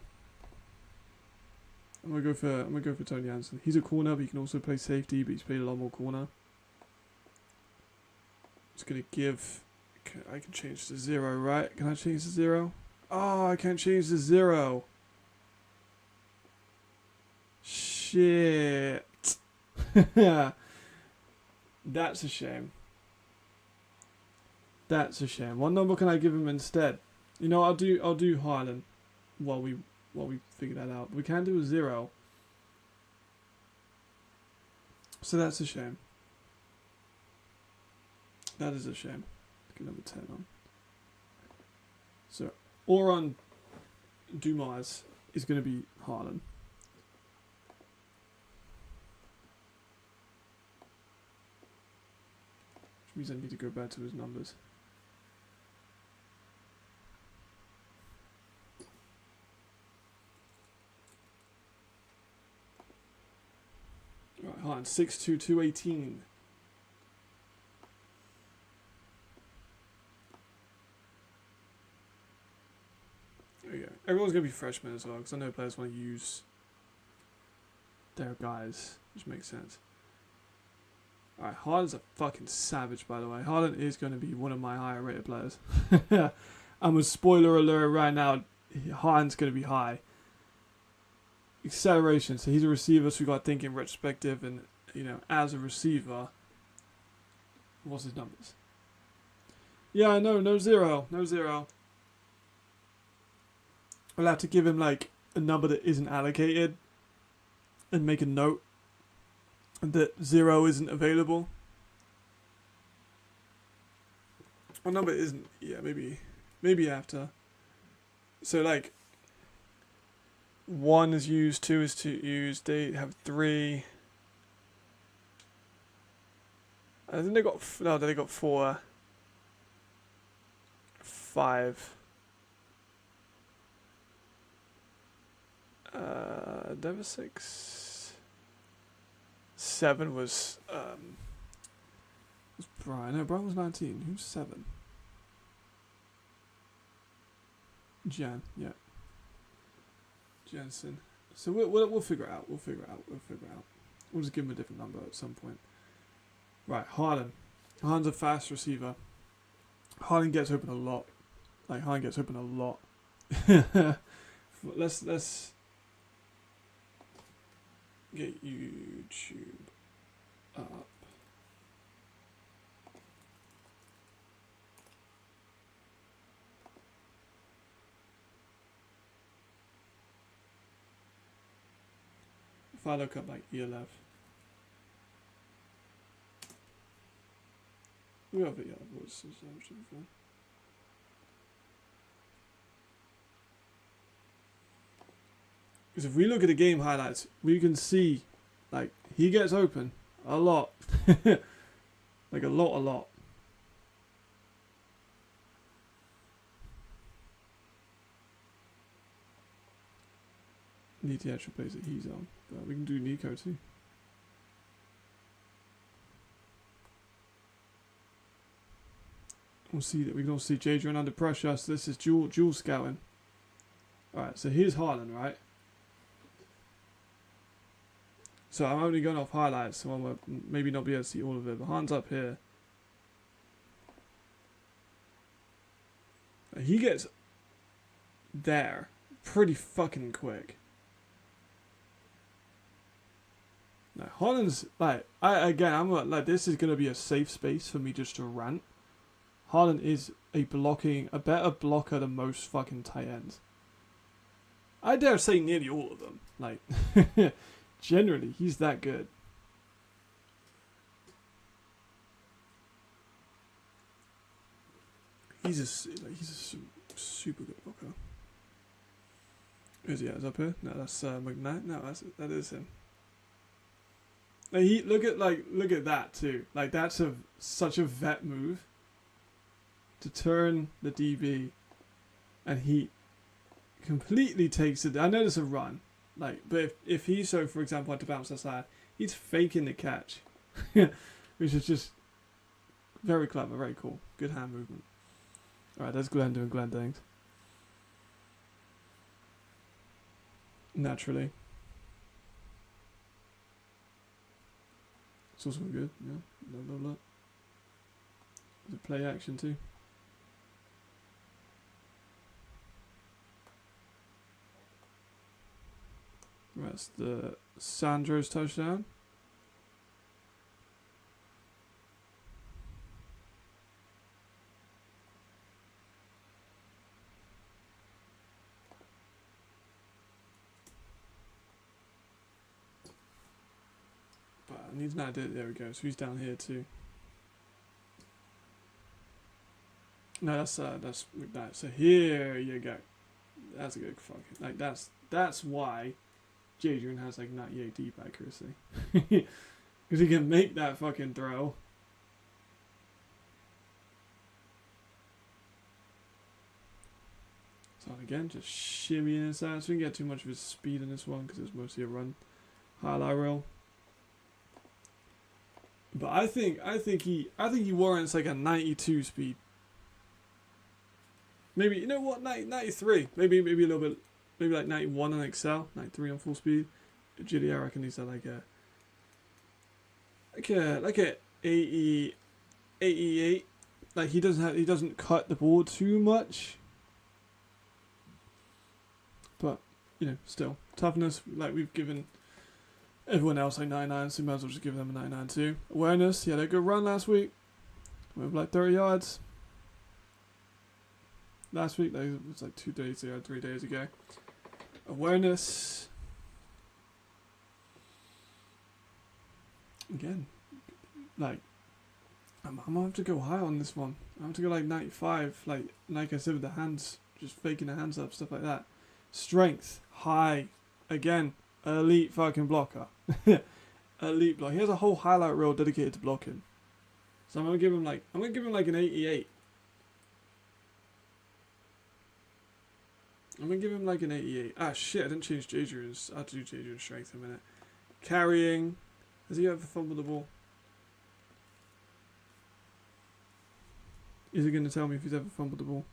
S1: I'm gonna go for Tony Anderson. He's a corner, but he can also play safety, but he's played a lot more corner. Just gonna give. I can change to 0, right? Can I change to 0? Oh, I can't change to 0. Shit. That's a shame. That's a shame. What number can I give him instead? You know, I'll do Highland while we figure that out. We can do a 0. So that's a shame. That is a shame. Get number 10 on. So Oron Dumas is going to be Highland. Which means I need to go back to his numbers. Right, Highland 6'2", 218. There we go. Everyone's going to be freshmen as well, because I know players want to use their guys, which makes sense. Alright, Harden's a fucking savage, by the way. Harden is going to be one of my higher rated players. I'm a spoiler alert right now. Harden's going to be high. Acceleration, so he's a receiver, so we got to think in retrospective, and, you know, as a receiver, what's his numbers? Yeah, I know, no 0. No 0. I'll have to give him like a number that isn't allocated and make a note that 0 isn't available. Oh no, but it isn't. Yeah, maybe after. So like 1 is used, 2 is used. They have 3. I think they got they got 4, 5. There was 6. 7 was Brian. No, Brian was 19. Who's 7? Jan. Yeah. Jensen. So we'll figure it out. We'll figure it out. We'll just give him a different number at some point. Right, Harden. Harden's a fast receiver. Harden gets open a lot. Let's get YouTube up. If I look up like ELF. We have ELF. What's this? Because if we look at the game highlights, we can see, like, he gets open a lot. Like, a lot. Need the actual plays that he's on. But we can do Nico too. We'll see that we can also see Jadrian under pressure. So this is dual scouting. Alright, so here's Harlan, right? So I'm only going off highlights, so I will maybe not be able to see all of it. But Harlan's up here. He gets there pretty fucking quick. No, Harlan's like I'm like, this is gonna be a safe space for me just to rant. Harlan is a better blocker than most fucking tight ends. I dare say nearly all of them. Like, generally, he's that good. He's a super good blocker. Who's he? Is up here? No, that's McKnight. No, that is him. Like look at that too. Like that's such a vet move. To turn the DB, and he completely takes it. I know it's a run, like, but if he for example had to bounce aside, he's faking the catch, which is just very clever, very cool, good hand movement. All right, that's Glenn doing Glenn things. Naturally, it's also good. Yeah, blah. There's a play action too. That's the Sandro's touchdown. But I need an idea. There we go. So he's down here too. No, that's McKnight. So here you go. That's a good fucking, like, that's why Jadrian has like 98 deep accuracy. Because he can make that fucking throw. So again, just shimmying inside. So we can get too much of his speed in this one because it's mostly a run highlight reel. But I think he warrants like a 92 speed. Maybe, you know what, 93. Maybe a little bit. Maybe like 91 on Excel, 93 on full speed. Agility, I reckon he's at like a 88. Like he doesn't cut the ball too much. But, you know, still. Toughness, like we've given everyone else like 99, so we might as well just give them a 99 too. Awareness, he had a good run last week. With like 30 yards. Last week, like, it was like 2 days ago, 3 days ago. Awareness. again, like, I'm gonna have to go high on this one. I'm have to go like 95, like I said with the hands, just faking the hands up, stuff like that. Strength, high, again, elite fucking blocker. Elite block. He has a whole highlight reel dedicated to blocking. So I'm gonna give him like an 88. I'm gonna give him like an 88. Ah shit, I didn't change Jadrian's. I have to do Jadrian's strength in a minute. Carrying. Has he ever fumbled the ball? Is he gonna tell me if he's ever fumbled the ball?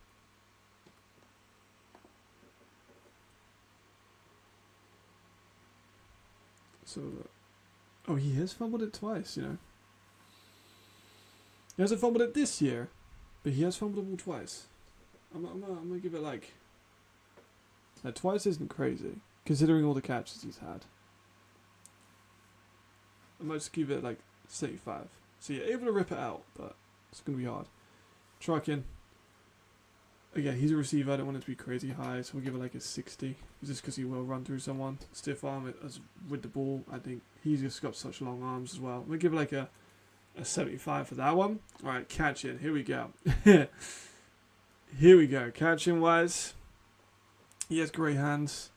S1: So, oh, he has fumbled it twice, you know. He hasn't fumbled it this year, but he has fumbled the ball twice. I'm gonna give it like... Now, twice isn't crazy, considering all the catches he's had. I might just give it like 75. So you're able to rip it out, but it's gonna be hard. Trucking. Again, he's a receiver. I don't want it to be crazy high, so we'll give it like a 60. Just because he will run through someone. Stiff arm it as with the ball. I think he's just got such long arms as well. We'll give it like a 75 for that one. Alright, catching. Here we go. Here we go. Catching wise, he has great hands.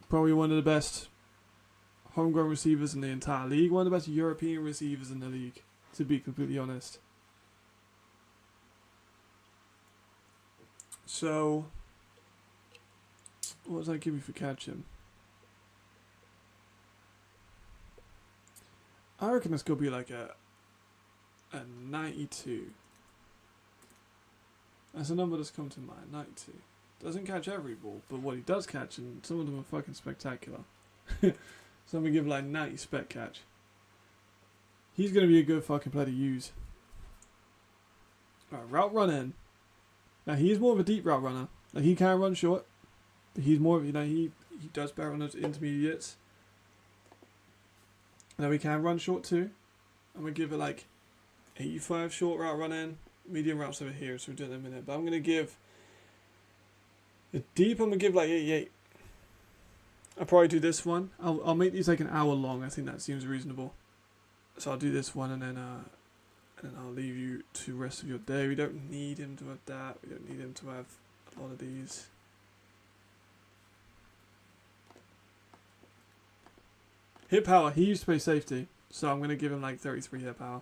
S1: Probably one of the best homegrown receivers in the entire league. One of the best European receivers in the league, to be completely honest. So, what does that give you for catching? I reckon it's going to be like a 92. That's a number that's come to mind, 92. Doesn't catch every ball, but what he does catch, and some of them are fucking spectacular. So I'm going to give like 90 spec catch. He's going to be a good fucking player to use. Alright, route running. Now he's more of a deep route runner. Like he can run short, but he's more of, you know, he does better on those intermediates. Now he can run short too. I'm gonna give it like 85 short route running, medium routes over here, so we're doing it in a minute. But I'm gonna give the deep. I'm gonna give like 88. I'll probably do this one. I'll make these like an hour long. I think that seems reasonable. So I'll do this one and then I'll leave you to the rest of your day. We don't need him to have that. We don't need him to have a lot of these. Hit power. He used to play safety, so I'm gonna give him like 33 hit power,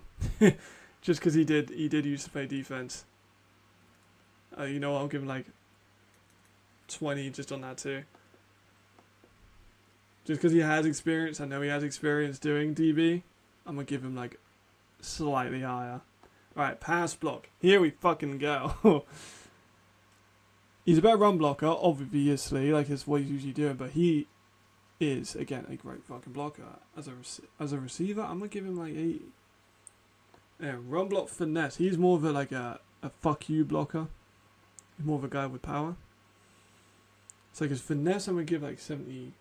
S1: just because he did used to play defense. You know what? I'll give him like 20 just on that too. Just because he has experience. I know he has experience doing DB. I'm gonna give him like slightly higher. Alright, pass block. Here we fucking go. He's a better run blocker, obviously, like it's what he's usually doing, but he is, again, a great fucking blocker. As a receiver, I'm gonna give him like 80. Yeah, run block finesse. He's more of a fuck you blocker. He's more of a guy with power. It's like his finesse, I'm gonna give like 70,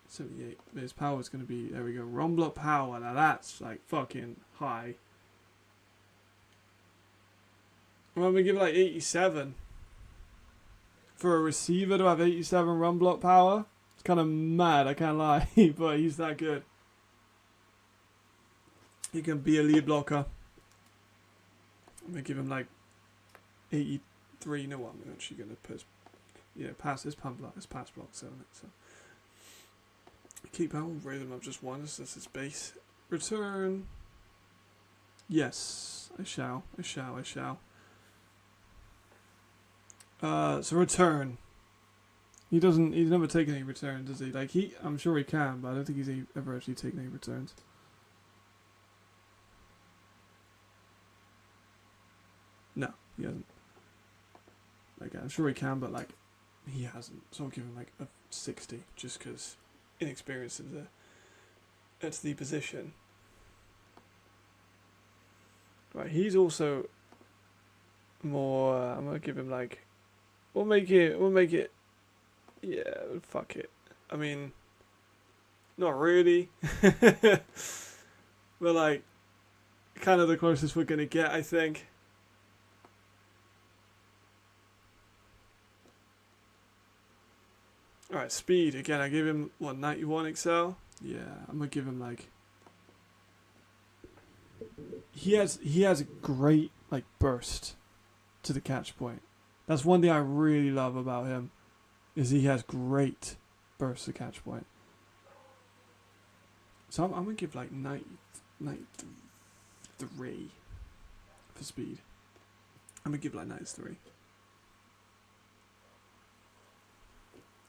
S1: 78. But his power is gonna be, there we go, run block power. Now that's like fucking high. I'm gonna give it like 87. For a receiver to have 87 run block power, it's kind of mad, I can't lie, but he's that good. He can be a lead blocker. I'm going to give him like 83. You know what, I'm actually going to put pass his pass block, so keep out, raise him up just one, that's his base. Return. Yes, I shall. So return. He's never taken any returns, does he? Like I'm sure he can, but I don't think he's ever actually taken any returns. No, he hasn't. Like I'm sure he can, but like he hasn't. So I'll give him like a 60, just because inexperience at the position. Right, he's also more. I'm gonna give him like. We'll make it. Yeah, fuck it. I mean, not really. But like, kind of the closest we're gonna get, I think. Alright, speed. Again, I give him, 91 Excel? Yeah, I'm gonna give him like he has a great like burst to the catch point. That's one thing I really love about him, is he has great burst to catch point. So I'm gonna give like 93 for speed. I'm gonna give like 93.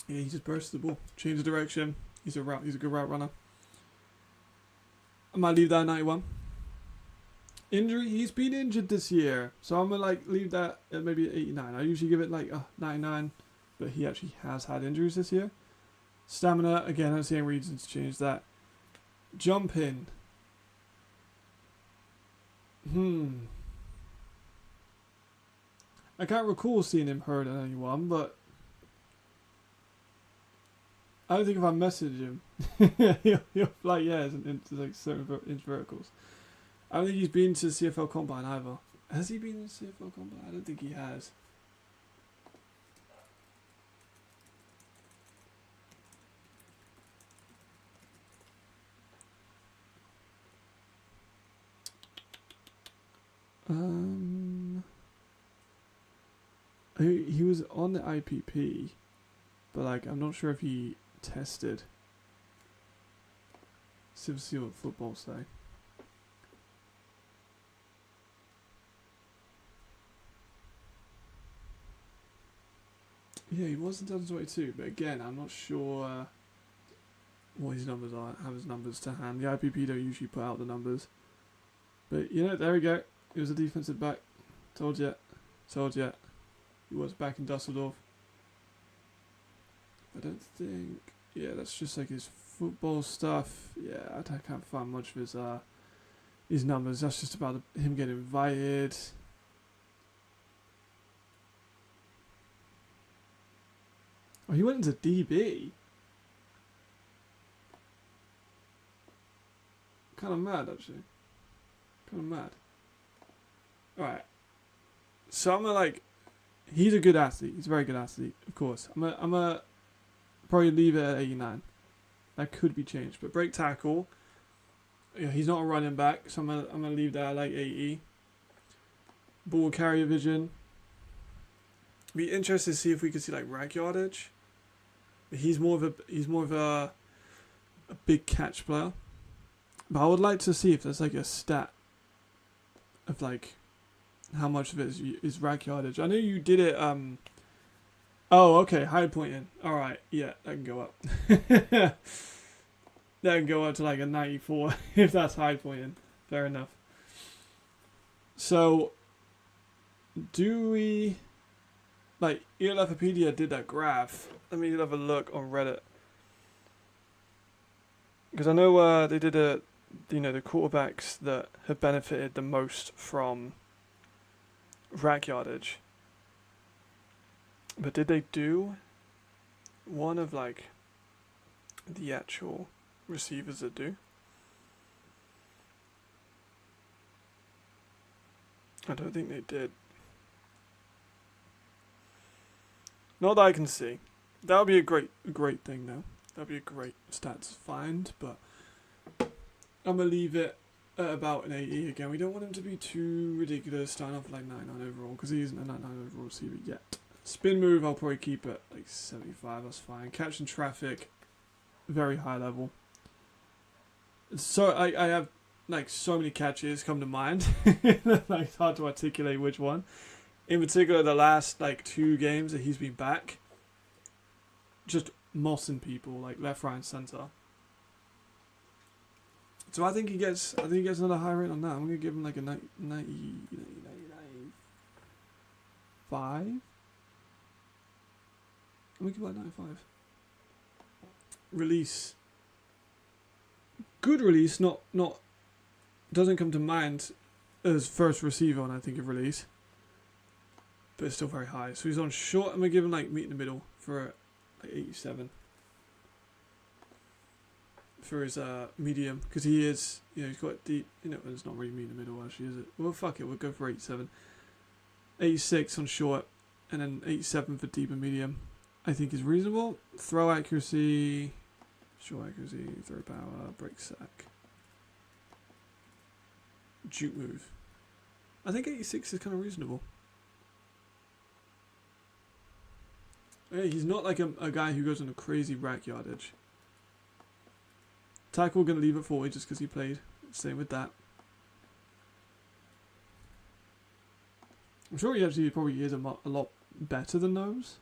S1: Yeah, he just bursts the ball, change the direction. He's a good route runner. I might leave that at 91. Injury, he's been injured this year, so I'm gonna like leave that at maybe 89. I usually give it like 99, but he actually has had injuries this year. Stamina, again, I don't see any reason to change that. Jump in. I can't recall seeing him hurt on anyone, but I don't think if I message him, he'll like, yeah, into like certain inch verticals. I don't think he's been to the CFL Combine either. Has he been to the CFL Combine? I don't think he has. He was on the IPP, but like I'm not sure if he tested. So see what football say. Yeah, he was in 2022, but again, I'm not sure what his numbers are. I have his numbers to hand. The IPP don't usually put out the numbers. But, you know, there we go. He was a defensive back. Told you. He was back in Dusseldorf. I don't think... Yeah, that's just like his football stuff. Yeah, I can't find much of his numbers. That's just about him getting invited. Oh, he went into DB. Kind of mad, actually. Kind of mad. Alright. So I'm gonna like... He's a good athlete. He's a very good athlete, of course. I'm gonna probably leave it at 89. That could be changed. But break tackle. Yeah, he's not a running back, so I'm gonna leave that at like 80. Ball carrier vision. Be interested to see if we could see like rack yardage. He's more of a big catch player. But I would like to see if there's like a stat of like how much of it is rack yardage. I know you did it. Oh, okay, high pointing. All right, yeah, that can go up. That can go up to like a 94 if that's high pointing. Fair enough. So, do we? Like, ELFopedia did that graph. Let me have a look on Reddit. Because I know they did the quarterbacks that have benefited the most from rack yardage. But did they do one of, like, the actual receivers that do? I don't think they did. Not that I can see. That would be a great thing, though. That would be a great stat to find, but I'm going to leave it at about an 80 again. We don't want him to be too ridiculous, starting off like 99 overall, because he isn't a 99 overall receiver yet. Spin move, I'll probably keep at like 75, that's fine. Catching traffic, very high level. So I have like so many catches come to mind. Like, it's hard to articulate which one. In particular, the last like 2 games that he's been back, just mossing people like left, right, and center. So I think he gets another high rate on that. I'm gonna give him like a 95. I'm gonna give like 95. Release. Good release, not doesn't come to mind as first receiver when I think of release. But it's still very high. So he's on short. I'm going to give him like meet in the middle for like 87. For his medium. Because he is, he's got deep. It's not really meet in the middle actually, is it? Well, fuck it. We'll go for 87. 86 on short. And then 87 for deep and medium. I think is reasonable. Throw accuracy. Short accuracy. Throw power. Break sack. juke move. I think 86 is kind of reasonable. Hey, he's not like a guy who goes on a crazy rack yardage. Tackle going to leave it 40 just because he played. Same with that. I'm sure he actually probably is a lot better than those.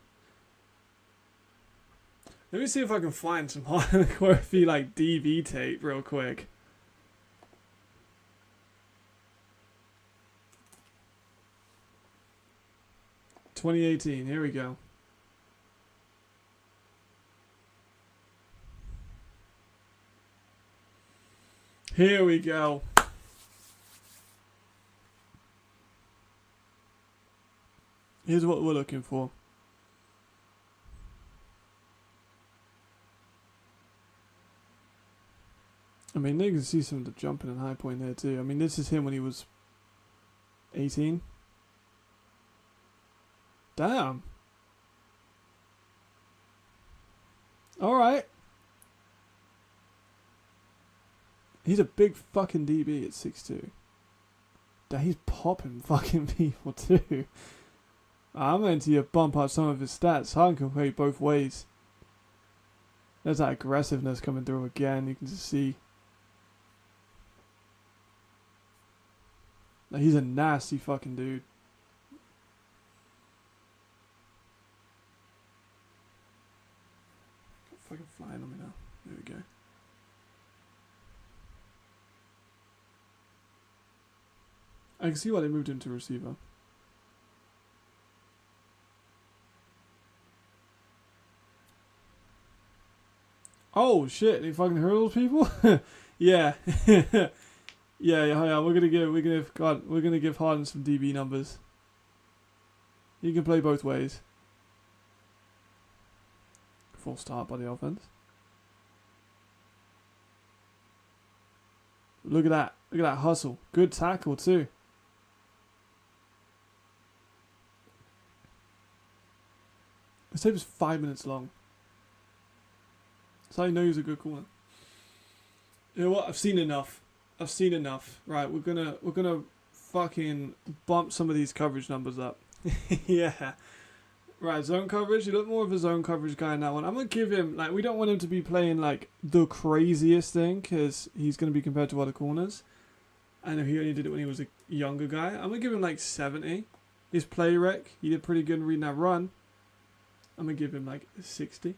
S1: Let me see if I can find some choreography like DB tape real quick. (2018), here we go. Here we go. Here's what we're looking for. I mean, you can see some of the jumping and high point there too. I mean, this is him when he was 18. Damn. Alright. He's a big fucking DB at 6'2". Damn, he's popping fucking people too. I'm going to bump up some of his stats. Harden can play both ways. There's that aggressiveness coming through again. You can just see. Like, he's a nasty fucking dude. Fucking flying on me now. There we go. I can see why they moved him to receiver. Oh shit! He fucking hurdles people. Yeah. yeah. We're gonna give Harden some DB numbers. He can play both ways. Full start by the offense. Look at that! Look at that hustle. Good tackle too. This tape is 5 minutes long. So I know he's a good corner. You know what? I've seen enough. Right, we're gonna fucking bump some of these coverage numbers up. Yeah. Right, zone coverage. You look more of a zone coverage guy in that one. I'm gonna give him, like, we don't want him to be playing like the craziest thing because he's gonna be compared to other corners. I know he only did it when he was a younger guy. I'm gonna give him like 70. His play rec, he did pretty good in reading that run. I'm gonna give him like 60.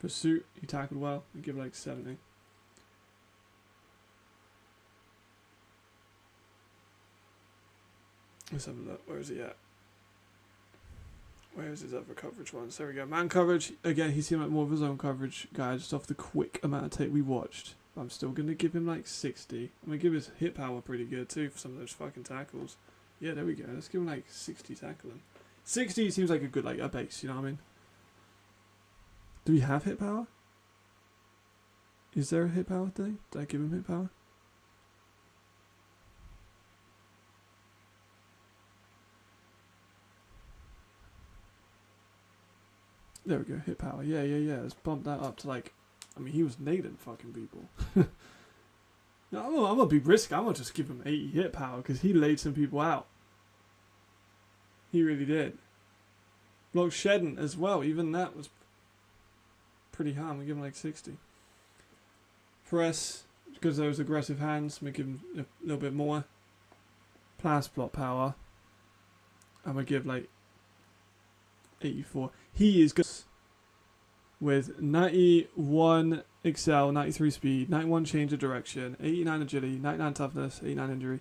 S1: Pursuit, he tackled well. I give it like 70. Let's have a look. Where is he at? Where is his other coverage ones? There we go. Man coverage. Again, he seemed like more of his own coverage guy just off the quick amount of tape we watched. But I'm still going to give him like 60. I'm going to give his hit power pretty good too for some of those fucking tackles. Yeah, there we go. Let's give him like 60 tackling. 60 seems like a good, like, a base, you know what I mean? Do we have hit power? Is there a hit power thing? Did I give him hit power? There we go, hit power. Yeah. Let's bump that up to like, I mean, he was nailing fucking people. No, I'm gonna be risky. I'm gonna just give him 80 hit power because he laid some people out. He really did. Block shedding as well. Even that was pretty high. I'm gonna give him like 60. Press, because those aggressive hands, I'm gonna give him a little bit more. Pass block power, I'm gonna give like 84. He is good with 91 excel, 93 speed, 91 change of direction, 89 agility, 99 toughness, 89 injury.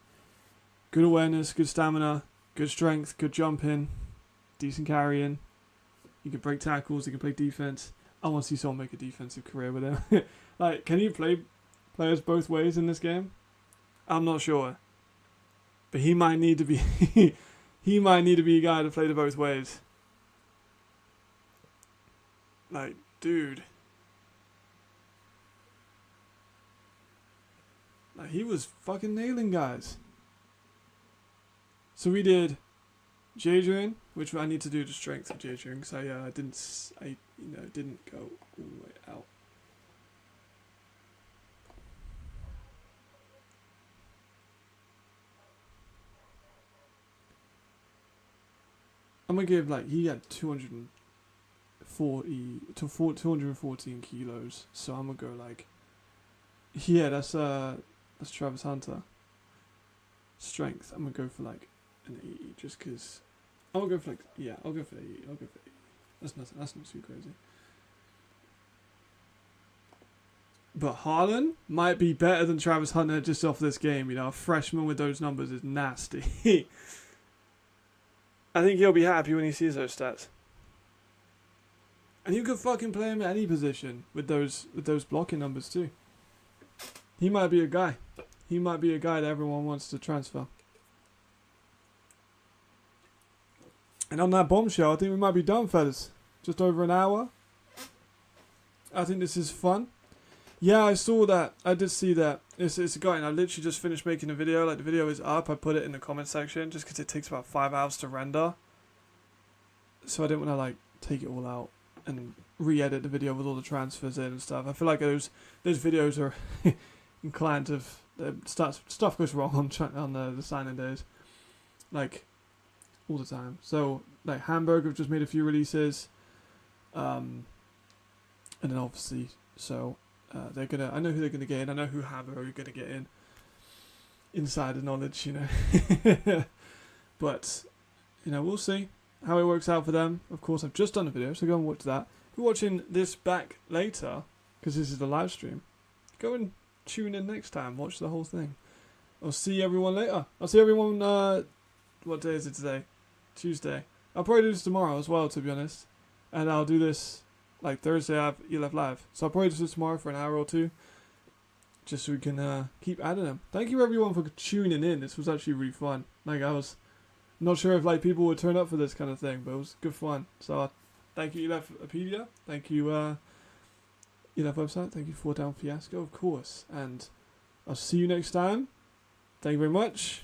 S1: Good awareness, good stamina, good strength, good jumping, decent carrying. He can break tackles, he can play defense. I want to see someone make a defensive career with him. Like, can you play players both ways in this game? I'm not sure. But he might need to be he might need to be a guy to play the both ways. Like, dude. Like, he was fucking nailing guys. So we did Jadrian, which I need to do the strength of Jadrian because I didn't go all the way out. I'm gonna give like he had 214 kilos. So I'm gonna go like, yeah, that's Travis Hunter. Strength. I'm gonna go for like an 80, just cause. I'll go for like, yeah, I'll go for 80. I'll go for 80. That's nothing. That's not too crazy. But Haaland might be better than Travis Hunter just off this game. You know, a freshman with those numbers is nasty. I think he'll be happy when he sees those stats. And you could fucking play him at any position with those blocking numbers too. He might be a guy. He might be a guy that everyone wants to transfer. And on that bombshell, I think we might be done, fellas. Just over an hour. I think this is fun. Yeah, I saw that. I did see that. It's a guy, and I literally just finished making a video. Like, the video is up. I put it in the comment section just because it takes about 5 hours to render. So I didn't want to, like, take it all out and re-edit the video with all the transfers in and stuff. I feel like those videos are inclined to... stuff goes wrong on the signing days. Like, all the time. So, like, Hamburg have just made a few releases. And then, obviously, so... they're gonna. I know who they're gonna get in. I know who Hamburg are gonna get in. Insider knowledge, you know. But you know, we'll see how it works out for them. Of course, I've just done a video, so go and watch that. If you're watching this back later, because this is the live stream, go and tune in next time. Watch the whole thing. I'll see everyone later. I'll see everyone. What day is it today? Tuesday. I'll probably do this tomorrow as well, to be honest. And I'll do this. Like Thursday, I have ELF Live. So I'll probably do this tomorrow for an hour or two. Just so we can keep adding them. Thank you everyone for tuning in. This was actually really fun. Like, I was not sure if like people would turn up for this kind of thing, but it was good fun. So thank you ELFpedia. Thank you ELF website. Thank you 4 Down Fiasco, of course. And I'll see you next time. Thank you very much.